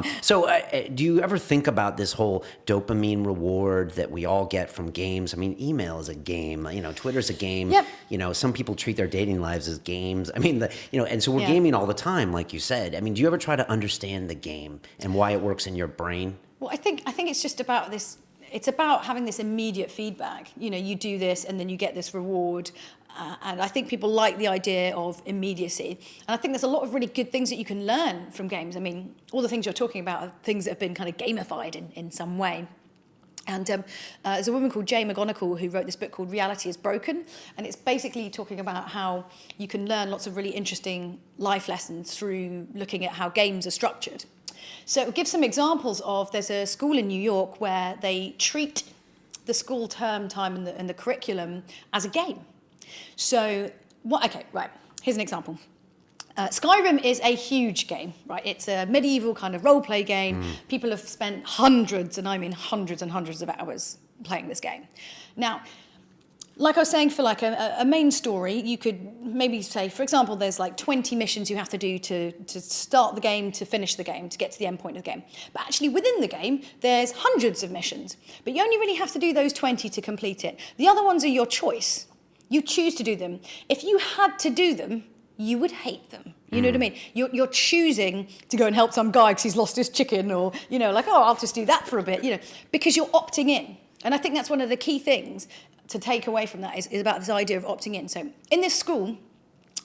Do you ever think about this whole dopamine reward that we all get from games? I mean, email is a game. Twitter's a game. Yep. Some people treat their dating lives as games. I mean, and so we're Yeah. gaming all the time, like you said. I mean, do you ever try to understand the game and why it works in your brain? Well, I think it's just about this. It's about having this immediate feedback. You do this and then you get this reward. And I think people like the idea of immediacy. And I think there's a lot of really good things that you can learn from games. I mean, all the things you're talking about are things that have been kind of gamified in some way. And there's a woman called Jay McGonigal who wrote this book called Reality is Broken. And it's basically talking about how you can learn lots of really interesting life lessons through looking at how games are structured. So it gives some examples of, there's a school in New York where they treat the school term time and the curriculum as a game. So, here's an example. Skyrim is a huge game, right? It's a medieval kind of role-play game. People have spent hundreds, and I mean hundreds and hundreds of hours playing this game. Now, like I was saying, for like a main story, you could maybe say, for example, there's like 20 missions you have to do to start the game, to finish the game, to get to the end point of the game. But actually within the game, there's hundreds of missions. But you only really have to do those 20 to complete it. The other ones are your choice. You choose to do them. If you had to do them, you would hate them. You know what I mean? You're choosing to go and help some guy because he's lost his chicken, or, I'll just do that for a bit, because you're opting in. And I think that's one of the key things to take away from that is about this idea of opting in. So in this school,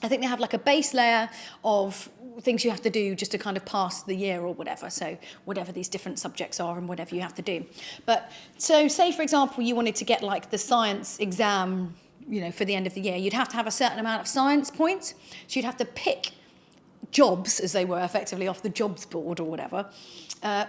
I think they have like a base layer of things you have to do just to kind of pass the year or whatever. So whatever these different subjects are and whatever you have to do. But so say, for example, you wanted to get like the science exam, for the end of the year, you'd have to have a certain amount of science points. So you'd have to pick jobs, as they were effectively off the jobs board or whatever,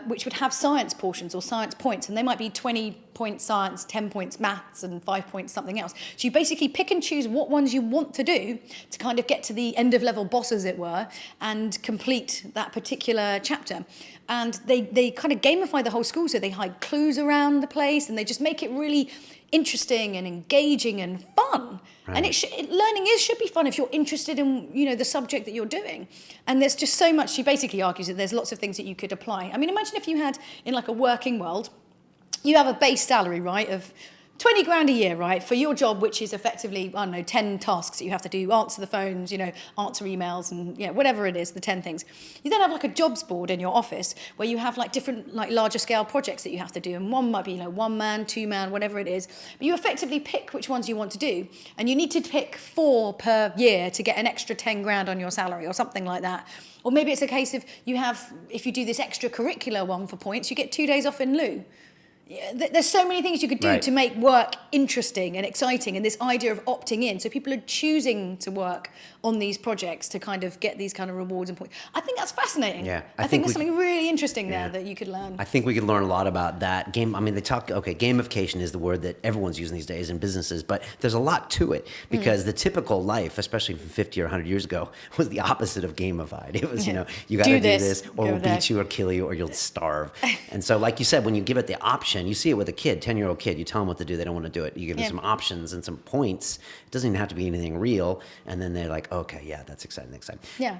which would have science portions or science points, and they might be 20 points science, 10 points maths, and 5 points something else. So you basically pick and choose what ones you want to do to kind of get to the end of level boss, as it were, and complete that particular chapter. And they kind of gamify the whole school, so they hide clues around the place, and they just make it really interesting and engaging and fun. Right. And learning should be fun if you're interested in the subject that you're doing. And there's just so much. She basically argues that there's lots of things that you could apply. I mean, imagine if you had, in like a working world, you have a base salary, right, of 20 grand a year, right, for your job, which is effectively, 10 tasks that you have to do, answer the phones, answer emails, and whatever it is, the 10 things. You then have like a jobs board in your office where you have like different, like larger scale projects that you have to do. And one might be, 1 man, 2 man, whatever it is. But you effectively pick which ones you want to do. And you need to pick 4 per year to get an extra 10 grand on your salary or something like that. Or maybe it's a case of if you do this extracurricular one for points, you get 2 days off in lieu. There's so many things you could do to make work interesting and exciting, and this idea of opting in. So people are choosing to work on these projects to kind of get these kind of rewards and points. I think that's fascinating. Yeah, I think there's something really interesting there that you could learn. I think we could learn a lot about that game. I mean, gamification is the word that everyone's using these days in businesses, but there's a lot to it because the typical life, especially from 50 or 100 years ago, was the opposite of gamified. It was, you got to do this, or we'll beat you or kill you, or you'll starve. And so, like you said, when you give it the option, you see it with a kid, 10-year-old kid, you tell them what to do, they don't want to do it. You give them some options and some points. It doesn't even have to be anything real. And then they're like, okay, yeah, that's exciting next time. Yeah.